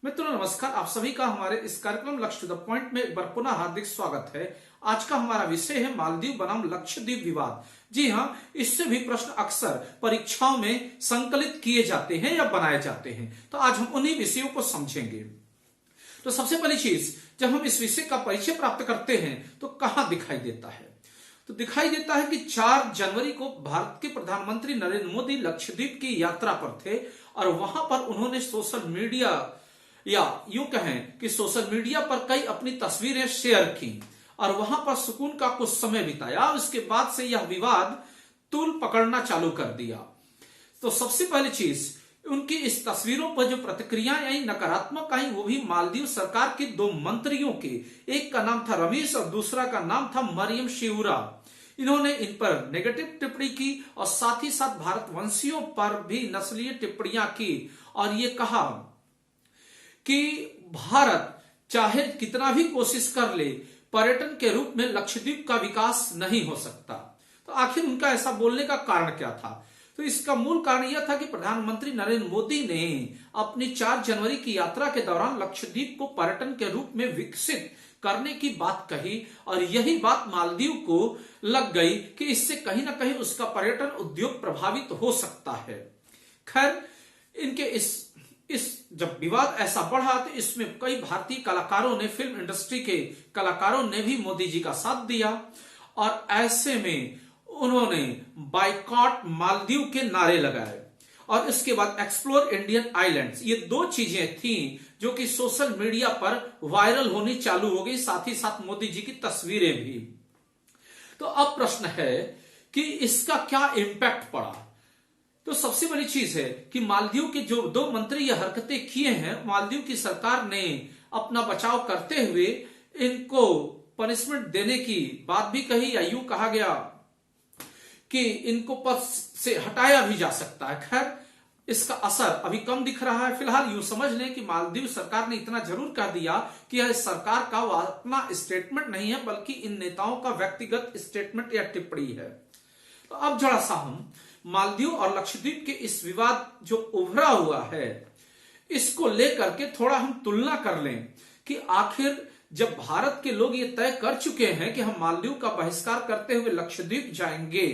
मित्रों नमस्कार। आप सभी का हमारे इस कार्यक्रम लक्ष्य टू द पॉइंट में एक बार पुनः हार्दिक स्वागत है। आज का हमारा विषय है मालदीव बनाम लक्षद्वीप विवाद। जी हाँ, इससे भी प्रश्न अक्सर परीक्षाओं में संकलित किए जाते हैं या बनाए जाते हैं, तो आज हम उन्हीं विषयों को समझेंगे। तो सबसे पहली चीज, जब हम इस विषय का परिचय प्राप्त करते हैं तो कहां दिखाई देता है? तो दिखाई देता है कि 4 जनवरी को भारत के प्रधानमंत्री नरेंद्र मोदी लक्षद्वीप की यात्रा पर थे और वहां पर उन्होंने सोशल मीडिया या यूं कहें कि सोशल मीडिया पर कई अपनी तस्वीरें शेयर की और वहां पर सुकून का कुछ समय बिताया। उसके बाद से यह विवाद तूल पकड़ना चालू कर दिया। तो सबसे पहली चीज, उनकी इस तस्वीरों पर जो प्रतिक्रियाएं आई, नकारात्मक आई, वो भी मालदीव सरकार के 2 मंत्रियों के। एक का नाम था रमेश और दूसरा का नाम था मरियम शिवरा। इन्होंने इन पर नेगेटिव टिप्पणी की और साथ ही साथ भारतवंशियों पर भी नस्लीय टिप्पणियां की और ये कहा कि भारत चाहे कितना भी कोशिश कर ले, पर्यटन के रूप में लक्षद्वीप का विकास नहीं हो सकता। तो आखिर उनका ऐसा बोलने का कारण क्या था? तो इसका मूल कारण यह था कि प्रधानमंत्री नरेंद्र मोदी ने अपनी 4 जनवरी की यात्रा के दौरान लक्षद्वीप को पर्यटन के रूप में विकसित करने की बात कही और यही बात मालदीव को लग गई कि इससे कहीं ना कहीं उसका पर्यटन उद्योग प्रभावित हो सकता है। खैर, इनके इस जब विवाद ऐसा बढ़ा तो इसमें कई भारतीय कलाकारों ने, फिल्म इंडस्ट्री के कलाकारों ने भी मोदी जी का साथ दिया और ऐसे में उन्होंने बाइकॉट मालदीव के नारे लगाए और इसके बाद एक्सप्लोर इंडियन आइलैंड्स, ये 2 चीजें थी जो कि सोशल मीडिया पर वायरल होनी चालू हो गई, साथ ही साथ मोदी जी की तस्वीरें भी। तो अब प्रश्न है कि इसका क्या इंपैक्ट पड़ा? तो सबसे बड़ी चीज है कि मालदीव के जो 2 मंत्री ये हरकतें किए हैं, मालदीव की सरकार ने अपना बचाव करते हुए इनको पनिशमेंट देने की बात भी कही या यूं कहा गया कि इनको पद से हटाया भी जा सकता है। खैर, इसका असर अभी कम दिख रहा है। फिलहाल यूं समझ लें कि मालदीव सरकार ने इतना जरूर कह दिया कि यह सरकार का अपना स्टेटमेंट नहीं है, बल्कि इन नेताओं का व्यक्तिगत स्टेटमेंट या टिप्पणी है। तो अब जरा सा हम मालदीव और लक्षद्वीप के इस विवाद जो उभरा हुआ है, इसको लेकर के थोड़ा हम तुलना कर लें कि आखिर जब भारत के लोग ये तय कर चुके हैं कि हम मालदीव का बहिष्कार करते हुए लक्षद्वीप जाएंगे,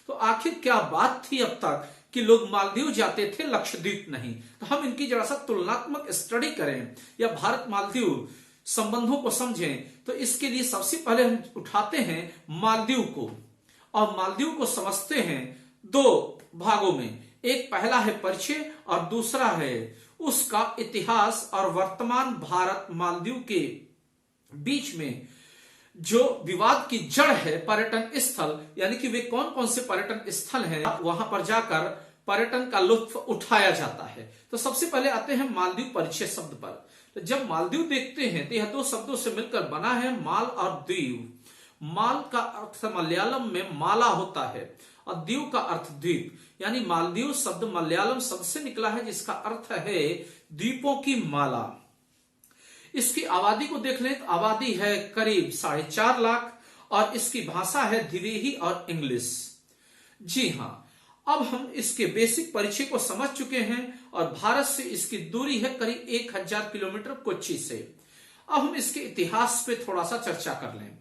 तो आखिर क्या बात थी अब तक कि लोग मालदीव जाते थे, लक्षद्वीप नहीं? तो हम इनकी जरा सा तुलनात्मक स्टडी करें या भारत मालदीव संबंधों को समझें। तो इसके लिए सबसे पहले हम उठाते हैं मालदीव को और मालदीव को समझते हैं 2 भागों में। एक पहला है परिचय और दूसरा है उसका इतिहास और वर्तमान भारत मालदीव के बीच में जो विवाद की जड़ है, पर्यटन स्थल, यानी कि वे कौन कौन से पर्यटन स्थल हैं वहां पर जाकर पर्यटन का लुत्फ उठाया जाता है। तो सबसे पहले आते हैं मालदीव परिचय शब्द पर। तो जब मालदीव देखते हैं तो यह 2 शब्दों से मिलकर बना है, माल और द्वीप। माल का अर्थ मलयालम में माला होता है और द्वीप का अर्थ द्वीप, यानी मालदीव शब्द मलयालम शब्द से निकला है जिसका अर्थ है द्वीपों की माला। इसकी आबादी को देख लें तो आबादी है करीब 4.5 लाख और इसकी भाषा है दिवेही और इंग्लिश। जी हां, अब हम इसके बेसिक परिचय को समझ चुके हैं और भारत से इसकी दूरी है करीब 1000 किलोमीटर कोच्चि से। अब हम इसके इतिहास पे थोड़ा सा चर्चा कर लें।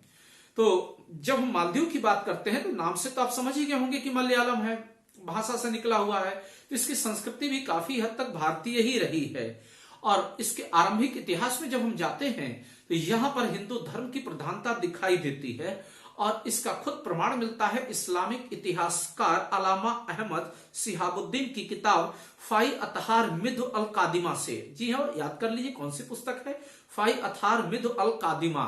तो जब हम मालदीव की बात करते हैं तो नाम से तो आप समझ ही गए होंगे कि मलयालम है, भाषा से निकला हुआ है, तो इसकी संस्कृति भी काफी हद तक भारतीय ही रही है। और इसके आरंभिक इतिहास में जब हम जाते हैं तो यहां पर हिंदू धर्म की प्रधानता दिखाई देती है और इसका खुद प्रमाण मिलता है इस्लामिक इतिहासकार अलामा अहमद शिहाबुद्दीन की किताब फाई अतहार मिद अल कादिमा से। जी हाँ, याद कर लीजिए कौन सी पुस्तक है, फाई अतहार मिद अल कादिमा।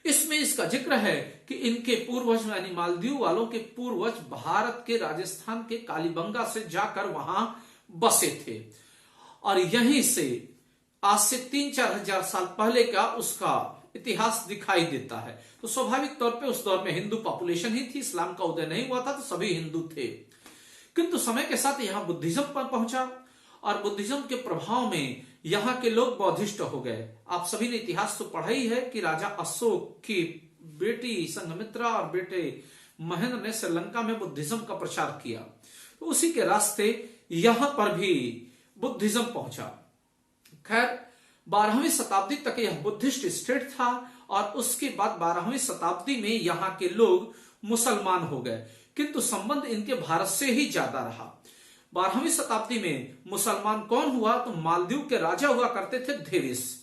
इसमें इसका जिक्र है कि इनके पूर्वज यानी मालदीव वालों के पूर्वज भारत के राजस्थान के कालीबंगा से जाकर वहां बसे थे और यहीं से आज से 3-4 हजार साल पहले का उसका इतिहास दिखाई देता है। तो स्वाभाविक तौर पे उस दौर में हिंदू पॉपुलेशन ही थी, इस्लाम का उदय नहीं हुआ था, तो सभी हिंदू थे। किंतु समय के साथ यहां बुद्धिज्म पर पहुंचा और बुद्धिज्म के प्रभाव में यहां के लोग बौद्धिस्ट हो गए। आप सभी ने इतिहास तो पढ़ा ही है कि राजा अशोक की बेटी संघमित्रा और बेटे महेंद्र ने श्रीलंका में बुद्धिज्म का प्रचार किया, तो उसी के रास्ते यहां पर भी बुद्धिज्म पहुंचा। खैर 12वीं शताब्दी तक यह बुद्धिस्ट स्टेट था और उसके बाद 12वीं शताब्दी में यहाँ के लोग मुसलमान हो गए, किंतु संबंध इनके भारत से ही ज्यादा रहा। 12वीं शताब्दी में मुसलमान कौन हुआ? तो मालदीव के राजा हुआ करते थे धेविस।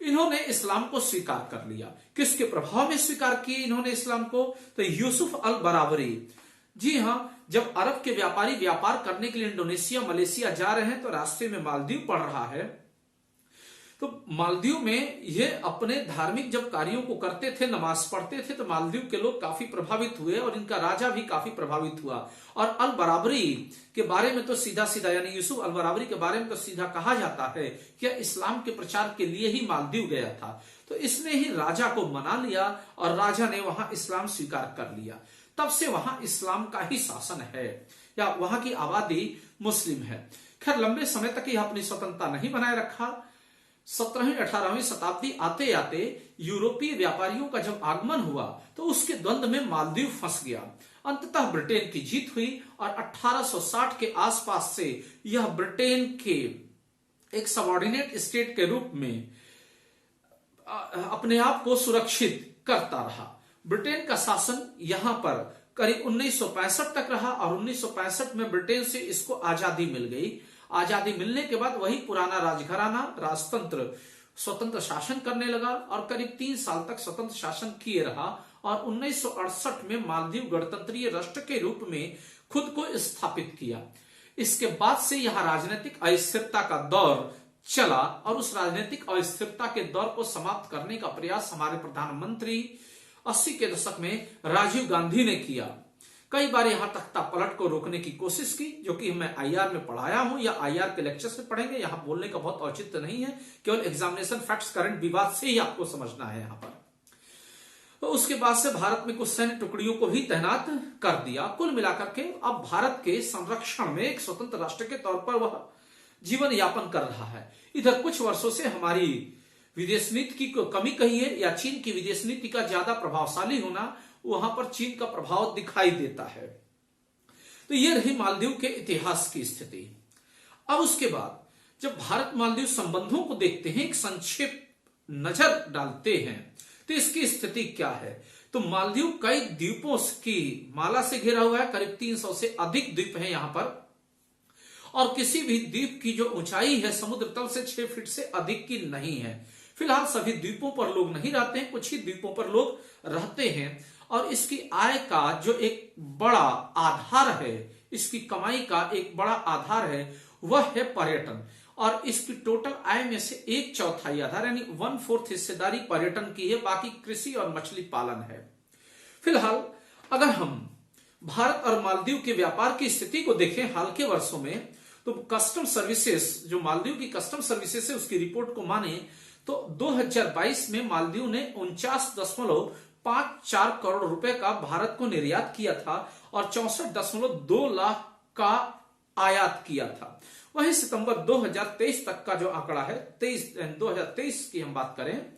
इन्होंने इस्लाम को स्वीकार कर लिया। किसके प्रभाव में स्वीकार किए इन्होंने इस्लाम को? तो यूसुफ अल बराबरी। जी हां, जब अरब के व्यापारी व्यापार करने के लिए इंडोनेशिया मलेशिया जा रहे हैं तो रास्ते में मालदीव पड़ रहा है, तो मालदीव में ये अपने धार्मिक जब कार्यों को करते थे, नमाज पढ़ते थे, तो मालदीव के लोग काफी प्रभावित हुए और इनका राजा भी काफी प्रभावित हुआ। और अल बराबरी के बारे में तो सीधा सीधा, यानी यूसुफ अल बराबरी के बारे में तो सीधा कहा जाता है कि इस्लाम के प्रचार के लिए ही मालदीव गया था। तो इसने ही राजा को मना लिया और राजा ने वहां इस्लाम स्वीकार कर लिया। तब से वहां इस्लाम का ही शासन है या वहां की आबादी मुस्लिम है। खैर लंबे समय तक यह अपनी स्वतंत्रता नहीं बनाए रखा। 17वीं 18वीं शताब्दी आते आते यूरोपीय व्यापारियों का जब आगमन हुआ तो उसके द्वंद्व में मालदीव फंस गया। अंततः ब्रिटेन की जीत हुई और 1860 के आसपास से यह ब्रिटेन के एक सबऑर्डिनेट स्टेट के रूप में अपने आप को सुरक्षित करता रहा। ब्रिटेन का शासन यहां पर करीब 1965 तक रहा और 1965 में ब्रिटेन से इसको आजादी मिल गई। आजादी मिलने के बाद वही पुराना राजघराना राजतंत्र स्वतंत्र शासन करने लगा और करीब 3 साल तक स्वतंत्र शासन किए रहा और 1968 में मालदीव गणतंत्रीय राष्ट्र के रूप में खुद को स्थापित किया। इसके बाद से यहां राजनीतिक अस्थिरता का दौर चला और उस राजनीतिक अस्थिरता के दौर को समाप्त करने का प्रयास हमारे प्रधानमंत्री 80 के दशक में राजीव गांधी ने किया। कई बार यहां तख्ता पलट को रोकने की कोशिश की, जो कि मैं आईआर में पढ़ाया हूं या आईआर के लेक्चर से पढ़ेंगे। यहां बोलने का बहुत औचित्य नहीं है, केवल एग्जामिनेशन फैक्ट्स करंट विवाद से ही आपको समझना है यहां पर। तो उसके बाद से भारत में कुछ सैन्य टुकड़ियों को भी तैनात कर दिया। कुल मिलाकर के अब भारत के संरक्षण में एक स्वतंत्र राष्ट्र के तौर पर वह जीवन यापन कर रहा है। इधर कुछ वर्षों से हमारी विदेश नीति की कमी कहिए या चीन की विदेश नीति का ज्यादा प्रभावशाली होना, वहां पर चीन का प्रभाव दिखाई देता है। तो यह रही मालदीव के इतिहास की स्थिति। अब उसके बाद जब भारत मालदीव संबंधों को देखते हैं, एक संक्षिप्त नजर डालते हैं, तो इसकी स्थिति क्या है? तो मालदीव कई द्वीपों की माला से घिरा हुआ है। करीब 300 से अधिक द्वीप हैं यहां पर और किसी भी द्वीप की जो ऊंचाई है समुद्र तल से 6 फीट से अधिक की नहीं है। फिलहाल सभी द्वीपों पर लोग नहीं रहते हैं, कुछ ही द्वीपों पर लोग रहते हैं और इसकी आय का जो एक बड़ा आधार है, इसकी कमाई का एक बड़ा आधार है, वह है पर्यटन। और इसकी टोटल आय में से 1/4 आधार यानी 1/4 हिस्सेदारी पर्यटन की है, बाकी कृषि और मछली पालन है। फिलहाल अगर हम भारत और मालदीव के व्यापार की स्थिति को देखें हाल के वर्षों में, तो कस्टम सर्विसेज, जो मालदीव की कस्टम सर्विसेज है, उसकी रिपोर्ट को माने तो 2022 में मालदीव ने 49.54 करोड़ रुपए का भारत को निर्यात किया था और 64.2 लाख का आयात किया था। वहीं सितंबर 2023 तक का जो आंकड़ा है, 2023 की हम बात करें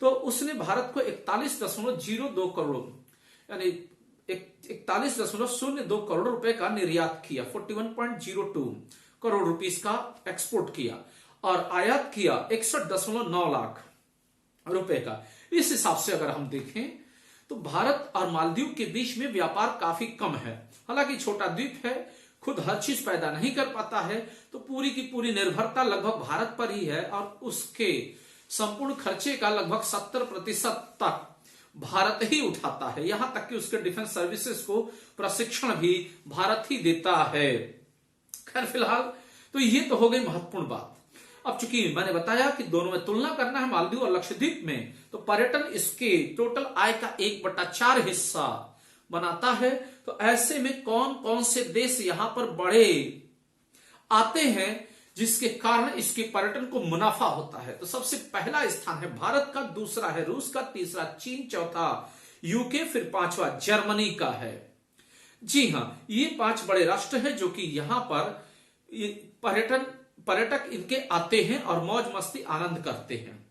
तो उसने भारत को 41.02 करोड़ यानी 41.02 करोड़ रुपए का निर्यात किया, 41.02 करोड़ रुपीस का एक्सपोर्ट किया और आयात किया 61.9 लाख रुपए का। इस हिसाब से अगर हम देखें तो भारत और मालदीव के बीच में व्यापार काफी कम है। हालांकि छोटा द्वीप है, खुद हर चीज पैदा नहीं कर पाता है, तो पूरी की पूरी निर्भरता लगभग भारत पर ही है और उसके संपूर्ण खर्चे का लगभग 70% तक भारत ही उठाता है। यहां तक कि उसके डिफेंस सर्विसेज को प्रशिक्षण भी भारत ही देता है। खैर फिलहाल तो ये तो हो गई महत्वपूर्ण बात। अब चूंकि मैंने बताया कि दोनों में तुलना करना है मालदीव और लक्षद्वीप में, तो पर्यटन इसके टोटल आय का 1/4 हिस्सा बनाता है। तो ऐसे में कौन कौन से देश यहां पर बड़े आते हैं जिसके कारण इसके पर्यटन को मुनाफा होता है? तो सबसे पहला स्थान है भारत का, दूसरा है रूस का, तीसरा चीन, चौथा यूके, फिर 5वां जर्मनी का है। जी हां, ये 5 बड़े राष्ट्र हैं जो कि यहां पर पर्यटक इनके आते हैं और मौज मस्ती आनंद करते हैं।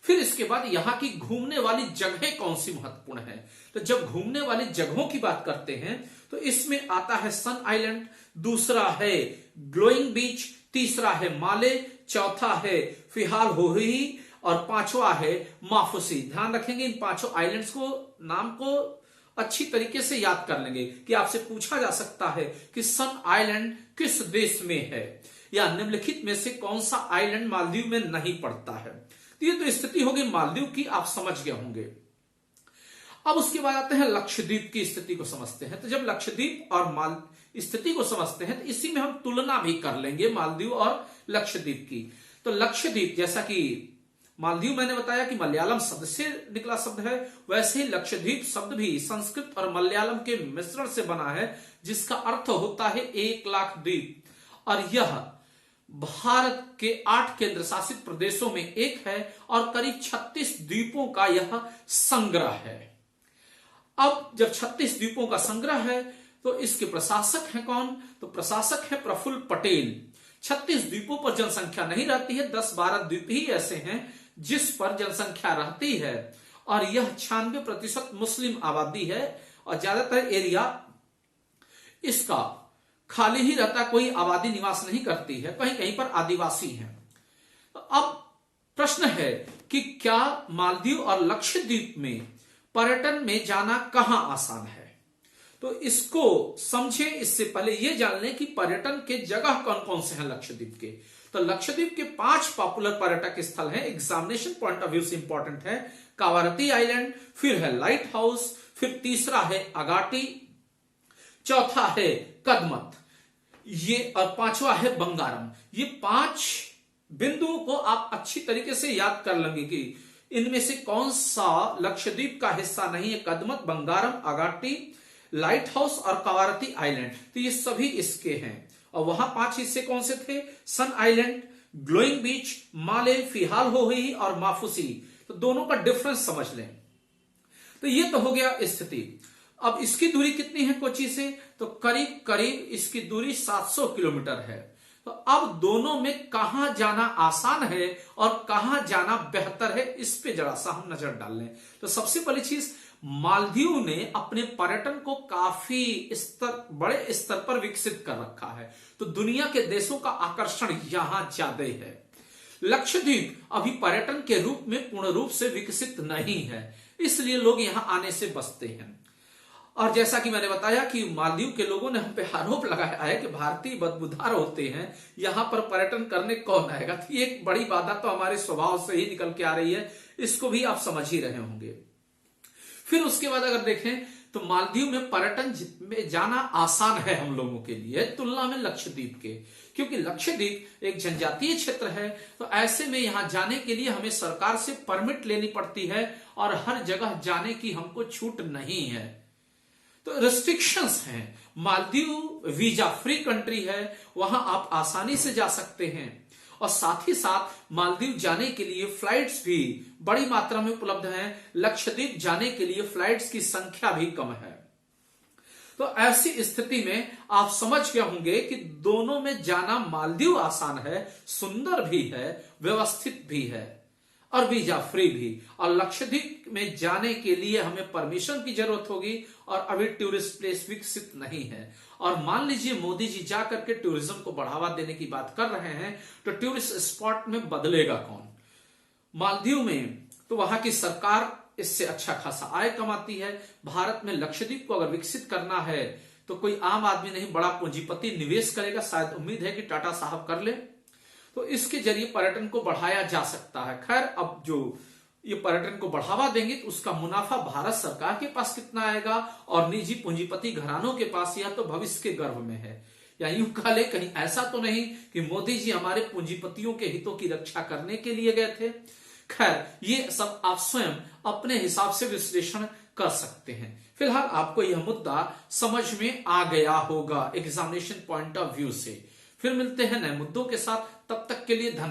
फिर इसके बाद यहाँ की घूमने वाली जगहें कौन सी महत्वपूर्ण है? तो जब घूमने वाली जगहों की बात करते हैं तो इसमें आता है सन आइलैंड, दूसरा है ग्लोइंग बीच, तीसरा है माले, चौथा है फिहाल होही और पांचवा है माफुसी। ध्यान रखेंगे इन पांचों आइलैंड्स को, नाम को अच्छी तरीके से याद कर लेंगे कि आपसे पूछा जा सकता है कि सन आइलैंड किस देश में है या निम्नलिखित में से कौन सा आइलैंड मालदीव में नहीं पड़ता है। तो ये तो स्थिति होगी मालदीव की, आप समझ गए होंगे। अब उसके बाद आते हैं लक्षद्वीप की स्थिति को समझते हैं। तो जब लक्षद्वीप और स्थिति को समझते हैं तो इसी में हम तुलना भी कर लेंगे मालदीव और लक्षद्वीप की। तो लक्षद्वीप, जैसा कि मालदीव मैंने बताया कि मलयालम शब्द से निकला शब्द है, वैसे ही लक्षद्वीप शब्द भी संस्कृत और मलयालम के मिश्रण से बना है, जिसका अर्थ होता है 1,00,000 द्वीप। और यह भारत के 8 केंद्र शासित प्रदेशों में एक है और करीब 36 द्वीपों का यह संग्रह है। अब जब 36 द्वीपों का संग्रह है तो इसके प्रशासक हैं कौन? तो प्रशासक है प्रफुल्ल पटेल। 36 द्वीपों पर जनसंख्या नहीं रहती है, 10-12 द्वीप ही ऐसे हैं जिस पर जनसंख्या रहती है और यह 96% मुस्लिम आबादी है और ज्यादातर एरिया इसका खाली ही रहता, कोई आबादी निवास नहीं करती है, कहीं कहीं पर आदिवासी हैं। तो अब प्रश्न है कि क्या मालदीव और लक्षद्वीप में पर्यटन में जाना कहां आसान है? तो इसको समझे इससे पहले यह जान लें कि पर्यटन के जगह कौन कौन से हैं लक्षद्वीप के। तो लक्षद्वीप के 5 पॉपुलर पर्यटक स्थल हैं, एग्जामिनेशन पॉइंट ऑफ व्यू से इंपॉर्टेंट है। कावारती आइलैंड, फिर है लाइट हाउस, फिर तीसरा है अगाटी, चौथा है कदमत, ये और पांचवा है बंगारम। ये 5 बिंदुओं को आप अच्छी तरीके से याद कर लेंगे कि इनमें से कौन सा लक्षद्वीप का हिस्सा नहीं है। कदमत, बंगारम, अगाटी, लाइट हाउस और कावारती आइलैंड, तो ये सभी इसके हैं। और वहां 5 हिस्से कौन से थे? सन आइलैंड, ग्लोइंग बीच, माले, फिहाल होही और माफुसी। तो दोनों का डिफरेंस समझ लें। तो ये तो हो गया स्थिति। अब इसकी दूरी कितनी है कोची से? तो करीब करीब इसकी दूरी 700 किलोमीटर है। तो अब दोनों में कहां जाना आसान है और कहां जाना बेहतर है, इस पे जरा सा हम नजर डाल लें। तो सबसे पहली चीज, मालदीव ने अपने पर्यटन को काफी बड़े स्तर पर विकसित कर रखा है, तो दुनिया के देशों का आकर्षण यहां ज्यादा है। लक्षद्वीप अभी पर्यटन के रूप में पूर्ण रूप से विकसित नहीं है, इसलिए लोग यहां आने से बचते हैं। और जैसा कि मैंने बताया कि मालदीव के लोगों ने हम पे आरोप लगाया है कि भारतीय बदबूदार होते हैं, यहां पर पर्यटन करने कौन आएगा। तो ये एक बड़ी बाधा तो हमारे स्वभाव से ही निकल के आ रही है, इसको भी आप समझ ही रहे होंगे। फिर उसके बाद अगर देखें तो मालदीव में पर्यटन में जाना आसान है हम लोगों के लिए तुलना में लक्षद्वीप के, क्योंकि लक्षद्वीप एक जनजातीय क्षेत्र है। तो ऐसे में यहां जाने के लिए हमें सरकार से परमिट लेनी पड़ती है और हर जगह जाने की हमको छूट नहीं है, तो रिस्ट्रिक्शंस हैं। मालदीव वीजा फ्री कंट्री है, वहां आप आसानी से जा सकते हैं और साथ ही साथ मालदीव जाने के लिए फ्लाइट्स भी बड़ी मात्रा में उपलब्ध हैं। लक्षद्वीप जाने के लिए फ्लाइट्स की संख्या भी कम है। तो ऐसी स्थिति में आप समझ गए होंगे कि दोनों में जाना मालदीव आसान है, सुंदर भी है, व्यवस्थित भी है और वीजा फ्री भी। और लक्षद्वीप में जाने के लिए हमें परमिशन की जरूरत होगी और अभी टूरिस्ट प्लेस विकसित नहीं है। और मान लीजिए मोदी जी जाकर के टूरिज्म को बढ़ावा देने की बात कर रहे हैं, तो टूरिस्ट स्पॉट में बदलेगा कौन? मालदीव में तो वहां की सरकार इससे अच्छा खासा आय कमाती है। भारत में लक्षद्वीप को अगर विकसित करना है तो कोई आम आदमी नहीं, बड़ा पूंजीपति निवेश करेगा। शायद उम्मीद है कि टाटा साहब कर ले, तो इसके जरिए पर्यटन को बढ़ाया जा सकता है। खैर, अब जो ये पर्यटन को बढ़ावा देंगे तो उसका मुनाफा भारत सरकार के पास कितना आएगा और निजी पूंजीपति घरानों के पास, यह तो भविष्य के गर्भ में है। या यूं कह ले, कहीं ऐसा तो नहीं कि मोदी जी हमारे पूंजीपतियों के हितों की रक्षा करने के लिए गए थे। खैर, ये सब आप स्वयं अपने हिसाब से विश्लेषण कर सकते हैं। फिलहाल आपको यह मुद्दा समझ में आ गया होगा एग्जामिनेशन पॉइंट ऑफ व्यू से। फिर मिलते हैं नए मुद्दों के साथ, तब तक के लिए धन्यवाद।